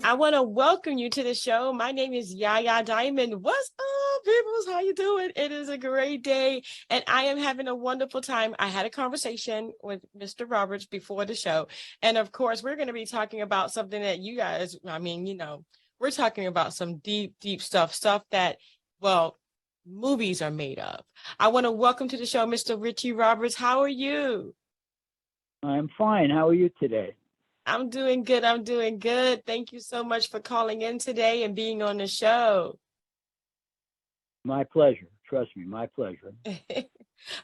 I want to welcome you to the show. My name is Yaya Diamond. What's up, peoples? How you doing? It is a great day, and I am having a wonderful time. I had a conversation with Mr. Roberts before the show, and of course, we're going to be talking about something that you guys, we're talking about some deep, deep stuff that, well, movies are made of. I want to welcome to the show Mr. Richie Roberts. How are you? I'm fine. How are you today? I'm doing good. I'm doing good. Thank you so much for calling in today and being on the show. My pleasure. Trust me, my pleasure.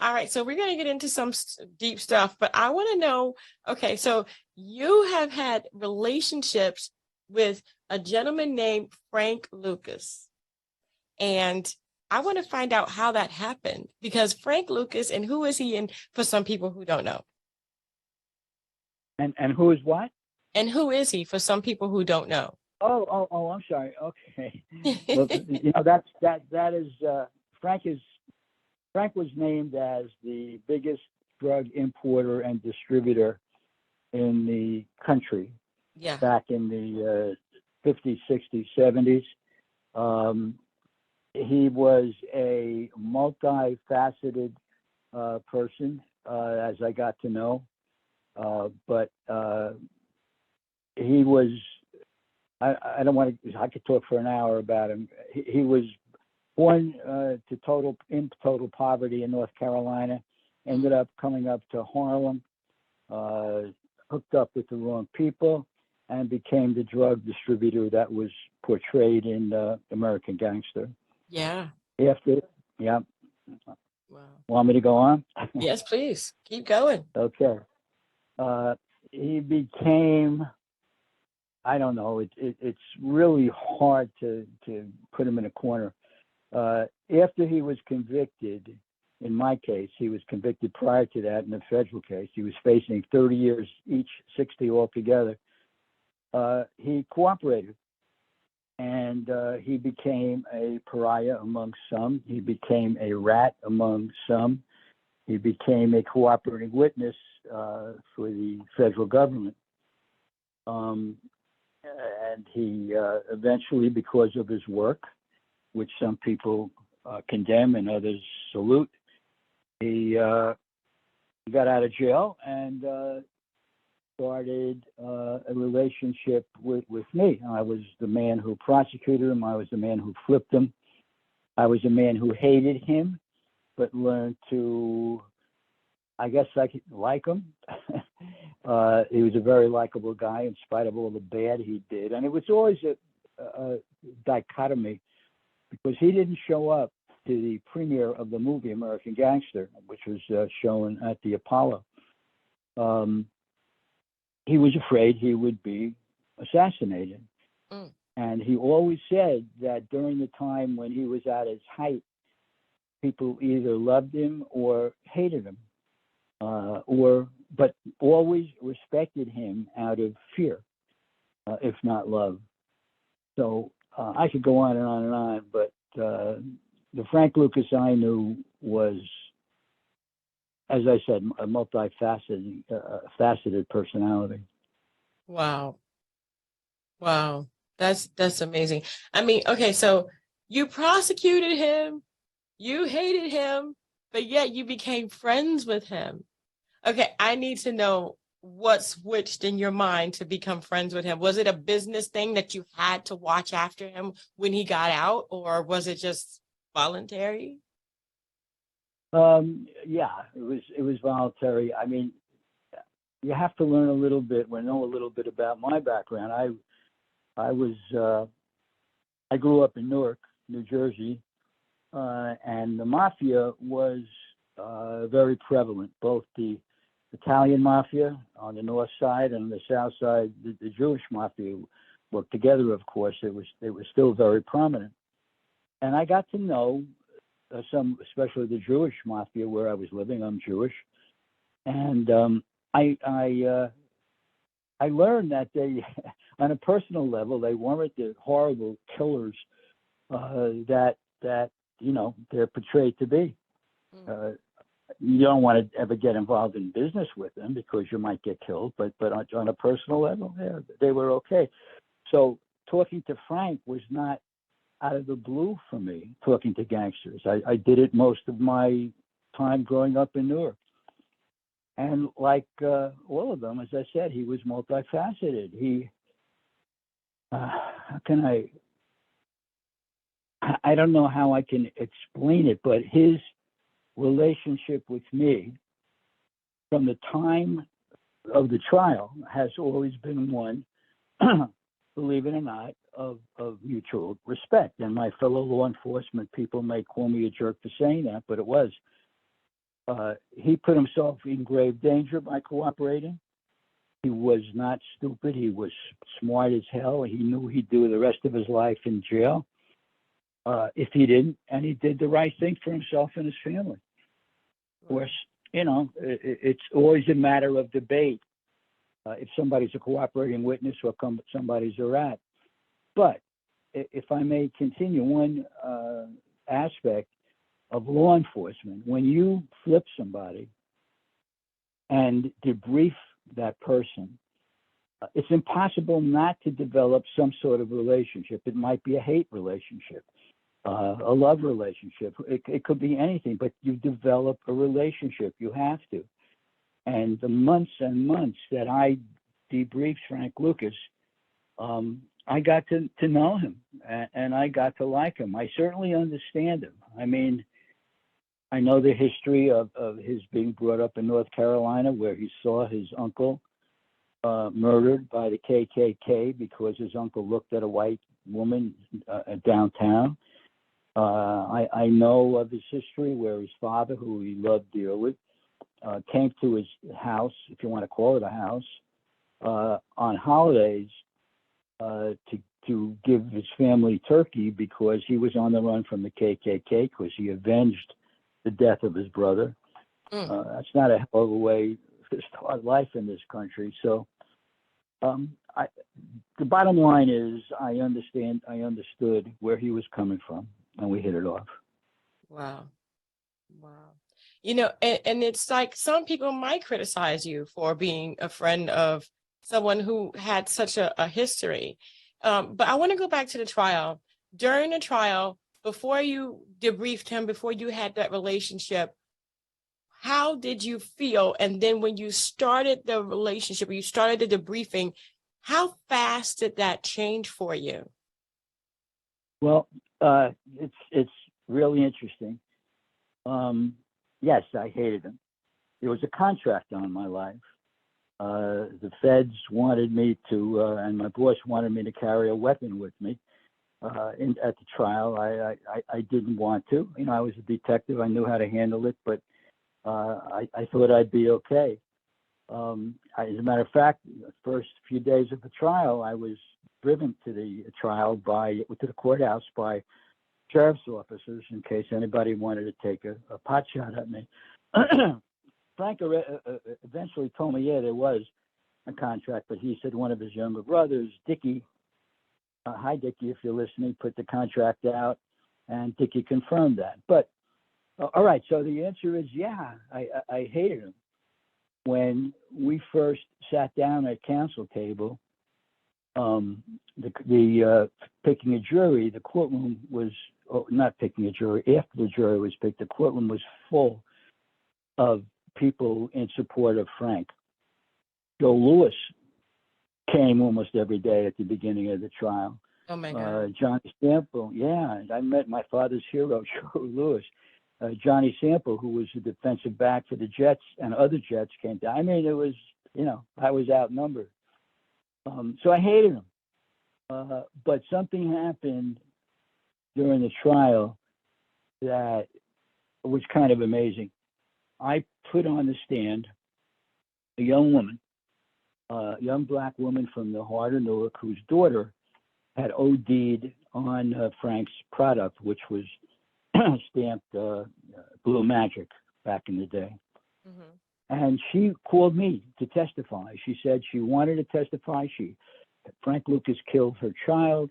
All right. So we're going to get into some deep stuff, but I want to know, okay, so you have had relationships with a gentleman named Frank Lucas. And I want to find out how that happened, because Frank Lucas, and who is he? And for some people who don't know. And who is what? And who is he for some people who don't know? Oh, I'm sorry. Okay. Well, that is Frank was named as the biggest drug importer and distributor in the country. Yeah. Back in the 50s, 60s, 70s. He was a multifaceted person, as I got to know. But he was, I don't want to, I could talk for an hour about him. He was born in total poverty in North Carolina, ended up coming up to Harlem, hooked up with the wrong people, and became the drug distributor that was portrayed in American Gangster. Yeah. Yeah. Wow. Want me to go on? Yes, please. Keep going. Okay. He became, I don't know, it's really hard to put him in a corner. After he was convicted, in my case, he was convicted prior to that in a federal case. He was facing 30 years each, 60 altogether. He cooperated, and he became a pariah among some. He became a rat among some. He became a cooperating witness for the federal government. And he eventually, because of his work, which some people condemn and others salute, he got out of jail and started a relationship with me. I was the man who prosecuted him. I was the man who flipped him. I was the man who hated him, but learned to, I guess, I could like him. He was a very likable guy in spite of all the bad he did. And it was always a dichotomy, because he didn't show up to the premiere of the movie American Gangster, which was shown at the Apollo. He was afraid he would be assassinated. Mm. And he always said that during the time when he was at his height, people either loved him or hated him, but always respected him out of fear, if not love. So I could go on and on and on, but the Frank Lucas I knew was, as I said, a multifaceted faceted personality. Wow. That's amazing. I mean, okay, so you prosecuted him, you hated him, but yet you became friends with him. Okay, I need to know what switched in your mind to become friends with him. Was it a business thing that you had to watch after him when he got out, or was it just voluntary? Yeah, it was voluntary. I mean, you have to learn a little bit, or know a little bit about my background. I grew up in Newark, New Jersey, and the mafia was very prevalent. Both the Italian mafia on the north side and on the south side, the Jewish mafia worked together. Of course, it was still very prominent, and I got to know some, especially the Jewish mafia where I was living. I'm Jewish, and I learned that they, on a personal level, they weren't the horrible killers that they're portrayed to be. you don't want to ever get involved in business with them because you might get killed. But on a personal level, yeah, they were okay. So talking to Frank was not out of the blue for me. Talking to gangsters, I did it most of my time growing up in Newark. And like all of them, as I said, he was multifaceted. How can I don't know how I can explain it, but his relationship with me from the time of the trial has always been one, believe it or not, of mutual respect. And my fellow law enforcement people may call me a jerk for saying that, but it was. He put himself in grave danger by cooperating. He was not stupid. He was smart as hell. He knew he'd do the rest of his life in jail if he didn't, and he did the right thing for himself and his family. Of course, it's always a matter of debate if somebody's a cooperating witness or somebody's a rat. But if I may continue, one aspect of law enforcement, when you flip somebody and debrief that person, it's impossible not to develop some sort of relationship. It might be a hate relationship, a love relationship. It could be anything, but you develop a relationship. You have to. And the months and months that I debriefed Frank Lucas, I got to know him, and I got to like him. I certainly understand him. I mean, I know the history of his being brought up in North Carolina, where he saw his uncle murdered by the KKK because his uncle looked at a white woman downtown. I know of his history where his father, who he loved dearly, came to his house, if you want to call it a house, on holidays to give his family turkey because he was on the run from the KKK because he avenged the death of his brother. That's not a hell of a way to start life in this country. So the bottom line is I understood where he was coming from, and we hit it off. Wow. And it's like some people might criticize you for being a friend of someone who had such a history. But I want to go back to the trial. During the trial, before you debriefed him, before you had that relationship, how did you feel? And then when you started the relationship, or you started the debriefing, how fast did that change for you? Well, it's really interesting. Yes, I hated him. There was a contract on my life. The feds wanted me to, and my boss wanted me to carry a weapon with me at the trial. I didn't want to. I was a detective. I knew how to handle it, but I thought I'd be okay. As a matter of fact, the first few days of the trial, I was driven to the trial to the courthouse by sheriff's officers in case anybody wanted to take a pot shot at me. Frank eventually told me, yeah, there was a contract, but he said one of his younger brothers, Dickie, hi Dickie, if you're listening, put the contract out, and Dickie confirmed that. But all right, so the answer is yeah, I hated him. When we first sat down at counsel table, the picking a jury, the courtroom was not picking a jury. After the jury was picked, the courtroom was full of people in support of Frank. Joe Lewis came almost every day at the beginning of the trial. Oh my God. Johnny Sample, yeah, I met my father's hero, Joe Lewis. Johnny Sample, who was the defensive back for the Jets, and other Jets came down. I mean, it was, I was outnumbered. So I hated him. But something happened during the trial that was kind of amazing. I put on the stand a young woman, a young black woman from the heart of Newark, whose daughter had OD'd on Frank's product, which was stamped Blue Magic back in the day. Mm-hmm. And she called me to testify. She said she wanted to testify. Frank Lucas killed her child,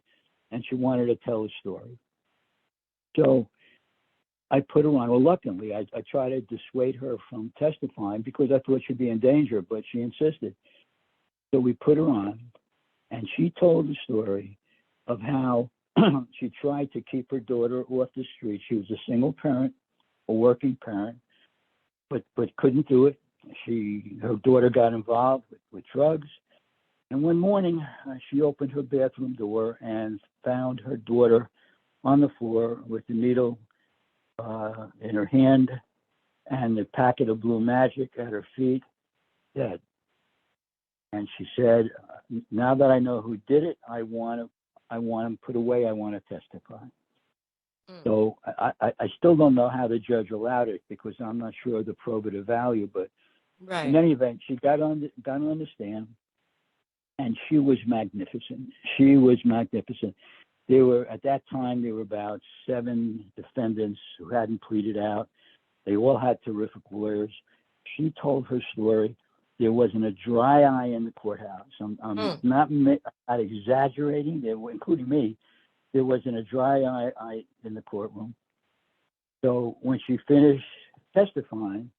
and she wanted to tell a story. So I put her on. Reluctantly, I tried to dissuade her from testifying because I thought she'd be in danger, but she insisted. So we put her on, and she told the story of how she tried to keep her daughter off the street. She was a single parent, a working parent, but couldn't do it. Her daughter got involved with drugs. And one morning, she opened her bathroom door and found her daughter on the floor with the needle in her hand and the packet of Blue Magic at her feet, dead. And she said, "Now that I know who did it, I want him put away. I want to testify." So I still don't know how the judge allowed it because I'm not sure of the probative value. But in any event, she got on the stand, and she was magnificent. She was magnificent. At that time, there were about 7 defendants who hadn't pleaded out. They all had terrific lawyers. She told her story. There wasn't a dry eye in the courthouse. I'm not exaggerating, including me. There wasn't a dry eye in the courtroom. So when she finished testifying,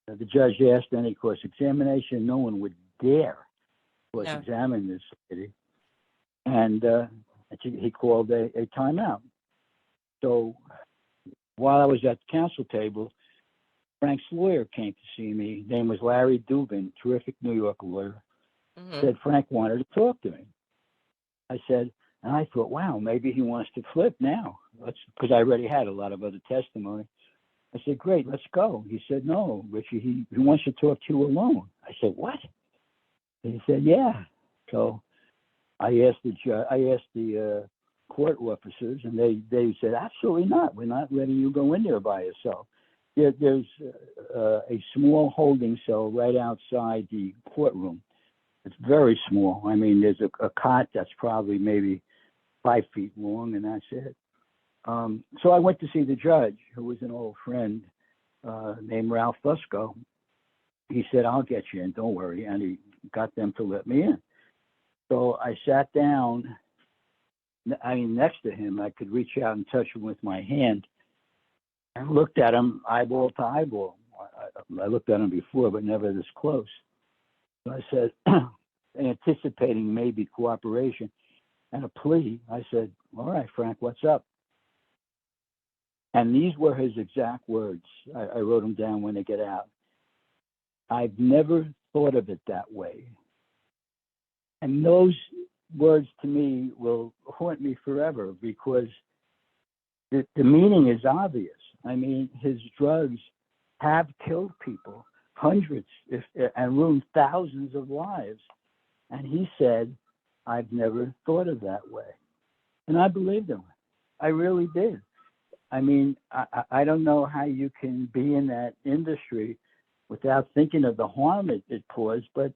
the judge asked any cross-examination. No one would dare cross-examine this lady. And he called a timeout. So while I was at the counsel table, Frank's lawyer came to see me. His name was Larry Dubin, terrific New York lawyer. Said Frank wanted to talk to me. I said, and I thought, wow, maybe he wants to flip now. Because I already had a lot of other testimony. I said, great, let's go. He said, no, Richie, he wants to talk to you alone. I said, what? And he said, yeah. So I asked the court officers, and they said, absolutely not. We're not letting you go in there by yourself. There's a small holding cell right outside the courtroom. It's very small. I mean, there's a cot that's probably maybe 5 feet long, and that's it. So I went to see the judge, who was an old friend named Ralph Fusco. He said, I'll get you in, don't worry. And he got them to let me in. So I sat down, next to him. I could reach out and touch him with my hand and looked at him eyeball to eyeball. I looked at him before, but never this close. So I said, anticipating maybe cooperation and a plea, I said, all right, Frank, what's up? And these were his exact words. I wrote them down when they get out. I've never thought of it that way. And those words to me will haunt me forever because the meaning is obvious. I mean, his drugs have killed people, hundreds, and ruined thousands of lives. And he said, I've never thought of that way. And I believed him. I really did. I mean, I don't know how you can be in that industry without thinking of the harm it caused, but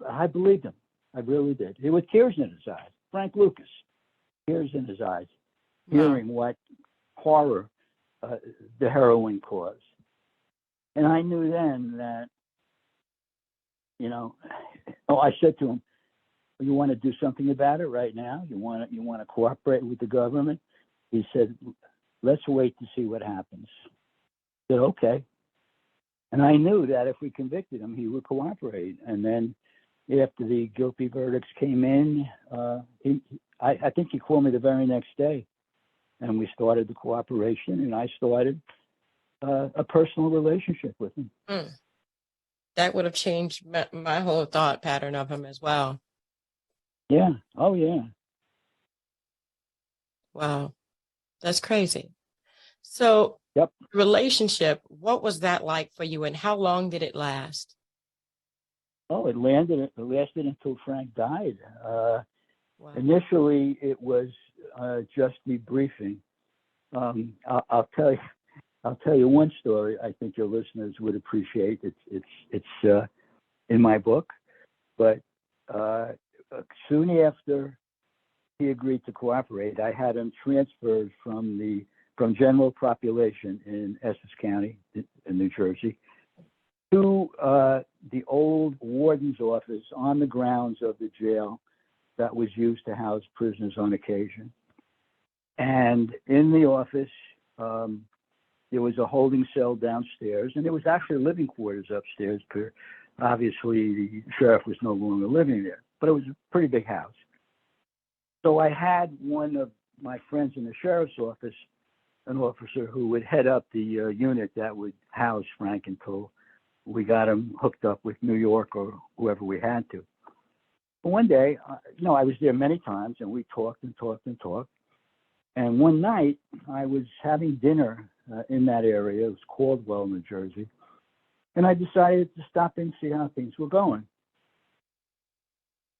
I believed him. I really did. It was tears in his eyes. Frank Lucas, tears in his eyes, hearing what horror the heroin caused. And I knew then that, I said to him, you want to do something about it right now? You want to cooperate with the government? He said, let's wait to see what happens. I said, okay. And I knew that if we convicted him, he would cooperate. And then after the guilty verdicts came in, I think he called me the very next day. And we started the cooperation, and I started a personal relationship with him. That would have changed my whole thought pattern of him as well. Yeah. Oh, yeah. Wow. That's crazy. So, yep. Relationship, what was that like for you, and how long did it last? Oh, it lasted until Frank died. Initially, it was just debriefing. I'll tell you one story. I think your listeners would appreciate. It's in my book, but soon after he agreed to cooperate, I had him transferred from general population in Essex County in New Jersey to the old warden's office on the grounds of the jail that was used to house prisoners on occasion. And in the office, There was a holding cell downstairs, and there was actually living quarters upstairs. Obviously, the sheriff was no longer living there, but it was a pretty big house. So I had one of my friends in the sheriff's office, an officer who would head up the unit that would house Frank until we got him hooked up with New York or whoever we had to. But one day, I was there many times, and we talked and talked and talked. And one night, I was having dinner in that area. It was Caldwell, New Jersey. And I decided to stop in and see how things were going.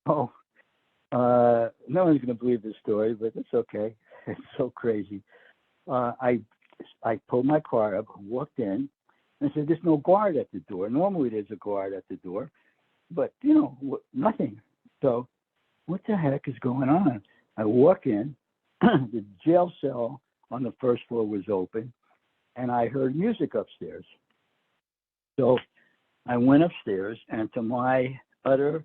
Oh, no one's going to believe this story, but it's okay. It's so crazy. I pulled my car up, walked in, and said, "There's no guard at the door. Normally there's a guard at the door, but, nothing." So what the heck is going on? I walk in, the jail cell on the first floor was open, and I heard music upstairs. So I went upstairs, and to my utter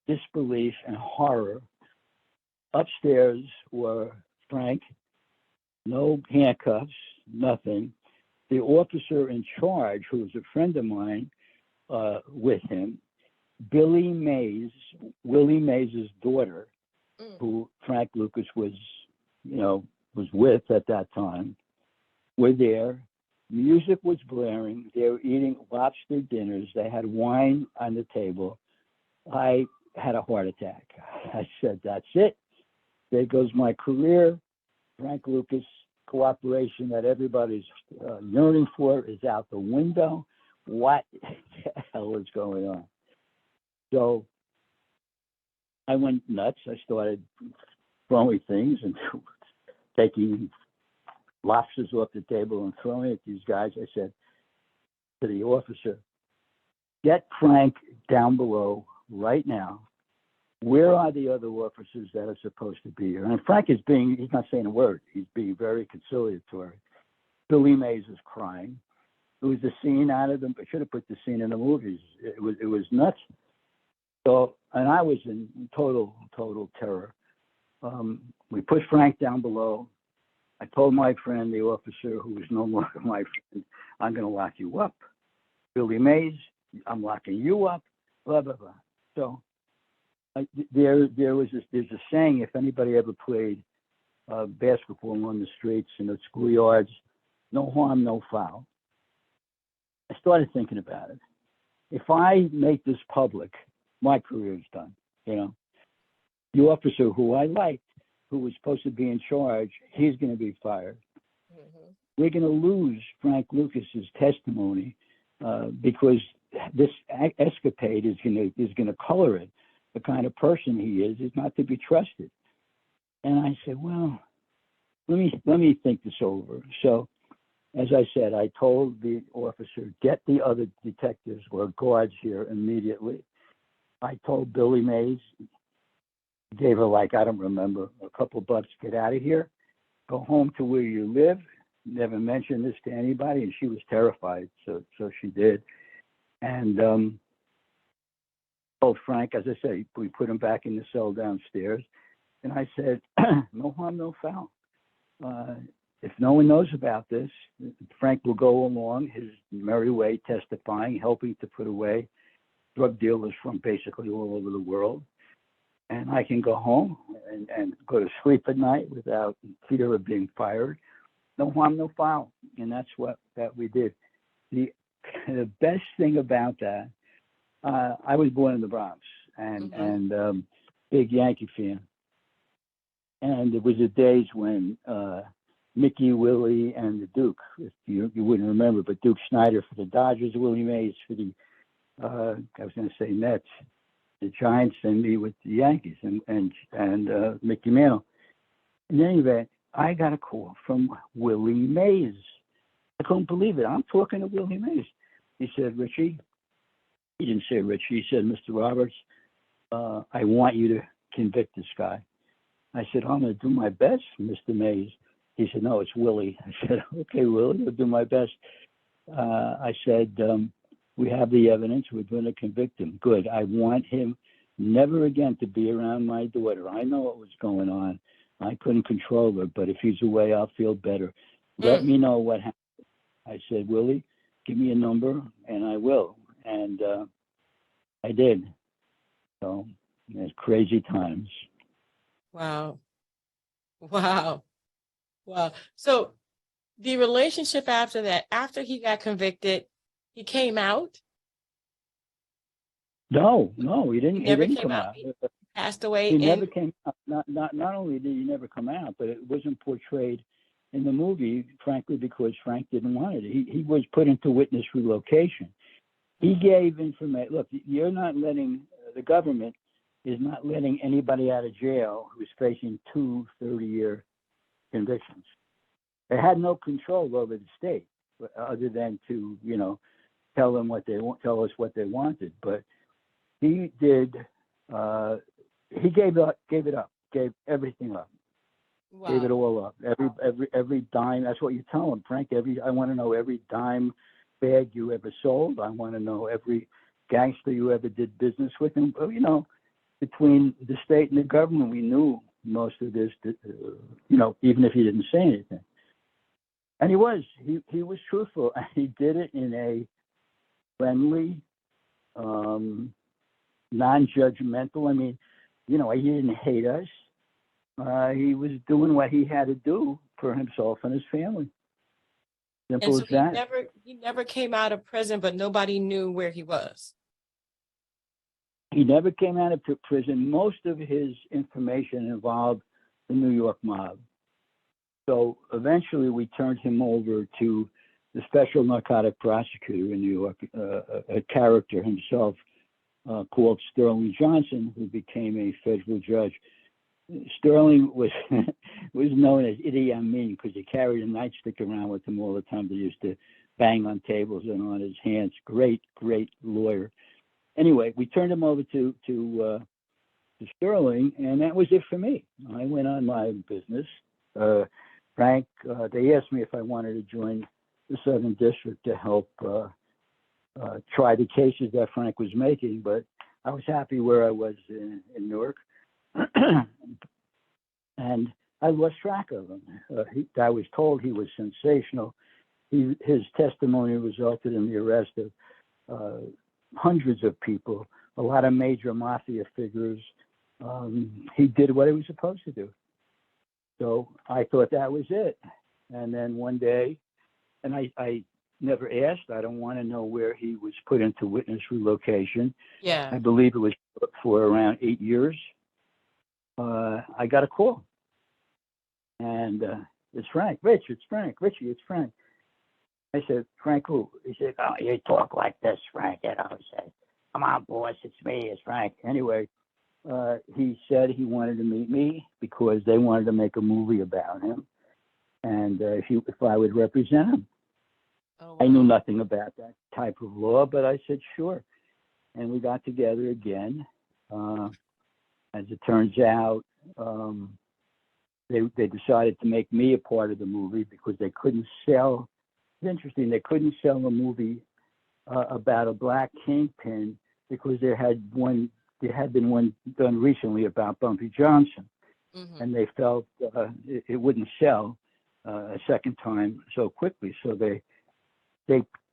disbelief and horror, upstairs were Frank, no handcuffs, nothing. The officer in charge, who was a friend of mine, with him, Willie Mays' daughter, who Frank Lucas was with at that time, were there. Music was blaring. They were eating lobster dinners. They had wine on the table. I had a heart attack. I said, "That's it. There goes my career. Frank Lucas, cooperation that everybody's yearning for is out the window. What the hell is going on?" So I went nuts. I started throwing things and taking lobsters off the table and throwing it at these guys. I said to the officer, "Get Frank down below right now. Where are the other officers that are supposed to be here?" And Frank he's not saying a word. He's being very conciliatory. Billy Mays is crying. It was the scene out of them. I should have put the scene in the movies. It was nuts. So, and I was in total terror. We put Frank down below. I told my friend, the officer who was no longer my friend, "I'm going to lock you up. Billy Mays, I'm locking you up." Blah blah blah. So there's a saying, if anybody ever played basketball on the streets in the schoolyards, no harm, no foul. I started thinking about it. If I make this public, my career is done. The officer who I liked, who was supposed to be in charge, he's going to be fired. Mm-hmm. We're going to lose Frank Lucas's testimony because this escapade is going to color it. The kind of person he is not to be trusted. And I said, well, let me think this over. So, as I said, I told the officer, "Get the other detectives or guards here immediately." I told Billy Mays, gave her I don't remember, a couple bucks, "Get out of here, go home to where you live, never mention this to anybody." And she was terrified, so she did. And told Frank, as I said, we put him back in the cell downstairs. And I said, "No harm, no foul. If no one knows about this, Frank will go along his merry way, testifying, helping to put away drug dealers from basically all over the world. And I can go home and go to sleep at night without fear of being fired. No harm, no foul." And that's what we did. The best thing about that, I was born in the Bronx and big Yankee fan. And it was the days when Mickey, Willie, and the Duke, if you wouldn't remember, but Duke Snyder for the Dodgers, Willie Mays for the, I was going to say Mets, the Giants, and me with the Yankees, and Mickey Mantle. In any event, I got a call from Willie Mays. I couldn't believe it. I'm talking to Willie Mays. He said, "Richie," he didn't say Richie, he said, "Mr. Roberts, I want you to convict this guy." I said, "I'm going to do my best, Mr. Mays." He said, "No, it's Willie." I said, "Okay, Willie, I'll do my best." I said, "We have the evidence. We're going to convict him." "Good. I want him never again to be around my daughter. I know what was going on. I couldn't control her, but if he's away, I'll feel better. Let me know what happened." I said, Willie, give me a number and I will. And I did. So it's crazy times. Wow. Wow. Wow. So the relationship after that, after he got convicted, he came out? No, he He didn't. He never didn't came come out. out. He passed away He in. never came out. Not only did he never come out, but it wasn't portrayed in the movie, frankly, because Frank didn't want it. He was put into witness relocation. He gave information. Look, you're not letting, the government is not letting anybody out of jail who's facing 2 30-year convictions. They had no control over the state other than to, tell them what they want, tell us what they wanted. But he did. He gave it up, gave everything up, gave it Wow. all up. Every dime. That's what you tell him, Frank. I want to know every dime bag you ever sold. I want to know every gangster you ever did business with. And between the state and the government, we knew most of this. Even if he didn't say anything. And he was truthful. And he did it in a friendly, non-judgmental. I mean, he didn't hate us. He was doing what he had to do for himself and his family. And Simple so as that. he never came out of prison, but nobody knew where he was. He never came out of prison. Most of his information involved the New York mob. So eventually we turned him over to the special narcotic prosecutor in New York, a character himself called Sterling Johnson, who became a federal judge. Sterling was known as Idi Amin because he carried a nightstick around with him all the time. They used to bang on tables and on his hands. Great lawyer. Anyway, we turned him over to Sterling, and that was it for me. I went on my business. Frank, they asked me if I wanted to join the Southern District to help try the cases that Frank was making, but I was happy where I was in Newark. And I lost track of him. I was told he was sensational. His testimony resulted in the arrest of hundreds of people, a lot of major mafia figures. He did what he was supposed to do. So I thought that was it. And then one day, and I never asked, I don't want to know where he was put into witness relocation. Yeah. I believe it was for around 8 years. I got a call. And it's Frank. Rich, it's Frank. Richie, it's Frank. I said, Frank who? He said, oh, you talk like this, Frank. I said, come on, boss, it's me, it's Frank. Anyway, he said he wanted to meet me because they wanted to make a movie about him. And if I would represent him. Oh, wow. I knew nothing about that type of law, but I said, sure. And we got together again. As it turns out, they decided to make me a part of the movie because they couldn't sell. It's interesting. They couldn't sell a movie about a black kingpin because there had been one done recently about Bumpy Johnson, and they felt it wouldn't sell a second time so quickly. So they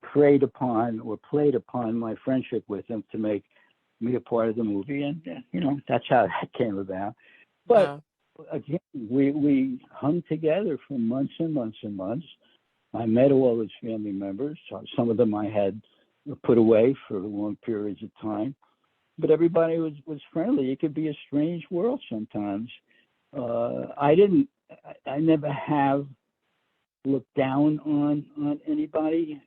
preyed upon or played upon my friendship with them to make me a part of the movie, and that's how that came about. But Wow. again, we hung together for months and months and months. I met all his family members. Some of them I had put away for long periods of time, but everybody was friendly. It could be a strange world sometimes. I never have looked down on anybody.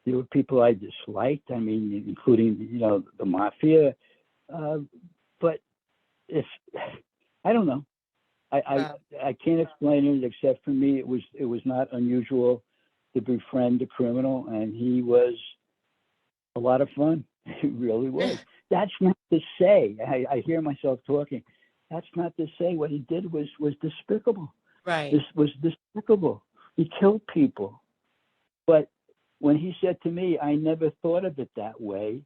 There were people I disliked. I mean, including the mafia. But if I don't know, I can't explain it except for me. It was not unusual to befriend a criminal, and he was a lot of fun. He really was. That's not to say. I hear myself talking. That's not to say what he did was despicable. Right. This was despicable. He killed people. But when he said to me, I never thought of it that way,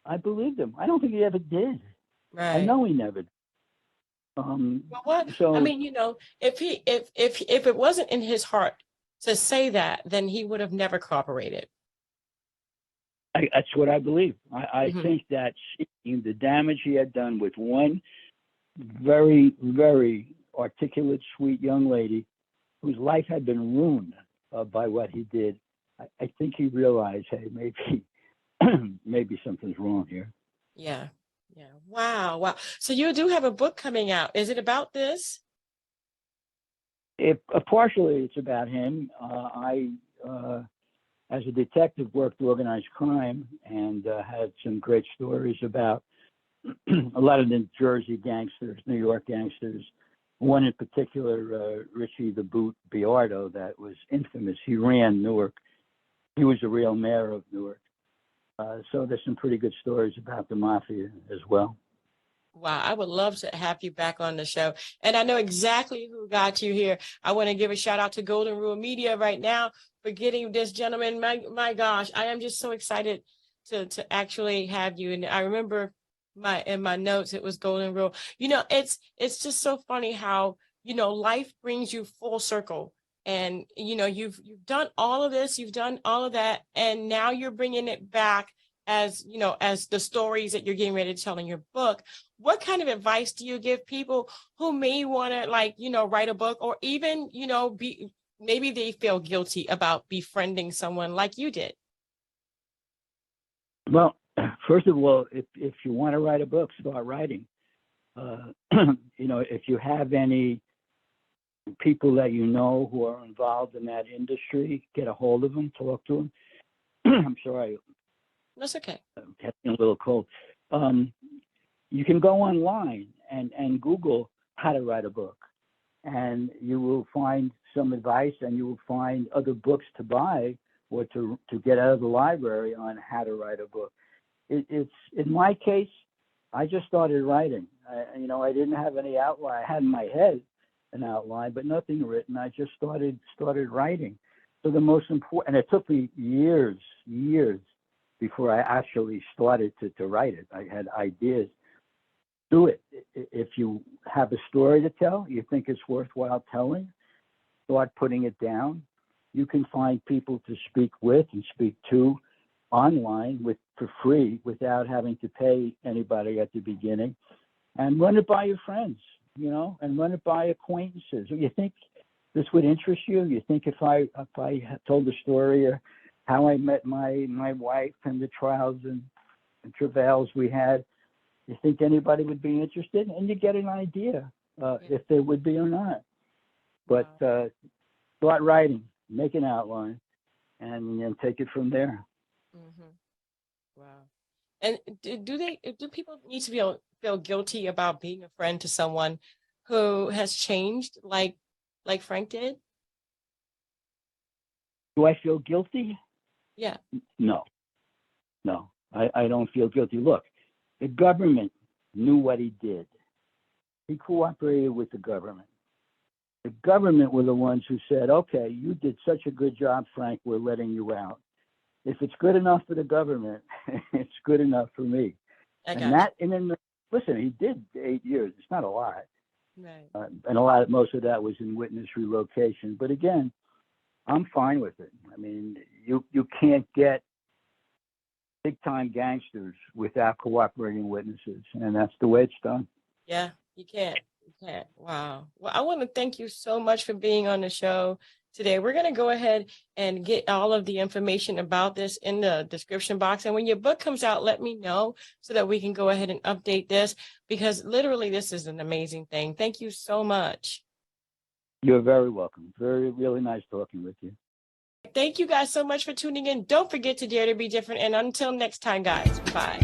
I believed him. I don't think he ever did. Right. I know he never did. Well, what? So I mean, if it wasn't in his heart to say that, then he would have never cooperated. That's what I believe. I Mhm. think that seeing the damage he had done with one very, very articulate, sweet young lady whose life had been ruined by what he did, I think he realized, hey, maybe maybe something's wrong here. Yeah. Yeah. Wow. Wow. So you do have a book coming out. Is it about this? Partially, it's about him. As a detective, worked organized crime and had some great stories about a lot of New Jersey gangsters, New York gangsters. One in particular, Richie the Boot Biardo, that was infamous. He ran Newark. He was the real mayor of Newark. So there's some pretty good stories about the mafia as well. Wow, I would love to have you back on the show. And I know exactly who got you here. I want to give a shout out to Golden Rule Media right now for getting this gentleman. My gosh, I am just so excited to actually have you. And I remember in my notes, it was Golden Rule. It's just so funny how, life brings you full circle. And, you've done all of this, you've done all of that, and now you're bringing it back as, as the stories that you're getting ready to tell in your book. What kind of advice do you give people who may want to write a book, or even, maybe they feel guilty about befriending someone like you did? Well, first of all, if you want to write a book, start writing. If you have any people that you know who are involved in that industry, get a hold of them, talk to them. I'm sorry. That's okay. I'm getting a little cold. You can go online and Google how to write a book, and you will find some advice, and you will find other books to buy or to get out of the library on how to write a book. It's in my case, I just started writing. I didn't have any outline. I had in my head an outline, but nothing written. I just started writing. So the most important, and it took me years before I actually started to write it. I had ideas. Do it. If you have a story to tell, you think it's worthwhile telling, start putting it down. You can find people to speak with and speak to online for free without having to pay anybody at the beginning, and run it by your friends, and run it by acquaintances. You think this would interest you? You think if I told the story of how I met my wife and the trials and travails we had, you think anybody would be interested? And you get an idea if they would be or not. But start writing, make an outline, and then take it from there. Mm-hmm. Wow. And do people need to feel guilty about being a friend to someone who has changed like Frank did? Do I feel guilty? Yeah. No, I don't feel guilty. Look, the government knew what he did. He cooperated with the government. The government were the ones who said, okay, you did such a good job, Frank, we're letting you out. If it's good enough for the government, it's good enough for me. Listen, he did 8 years. It's not a lot. Right. And most of that was in witness relocation. But again, I'm fine with it. I mean, you can't get big-time gangsters without cooperating witnesses, and that's the way it's done. Yeah, you can't. You can't. Wow. Well, I want to thank you so much for being on the show today. We're going to go ahead and get all of the information about this in the description box. And when your book comes out, let me know so that we can go ahead and update this, because literally this is an amazing thing. Thank you so much. You're very welcome. Really nice talking with you. Thank you guys so much for tuning in. Don't forget to dare to be different. And until next time, guys, bye.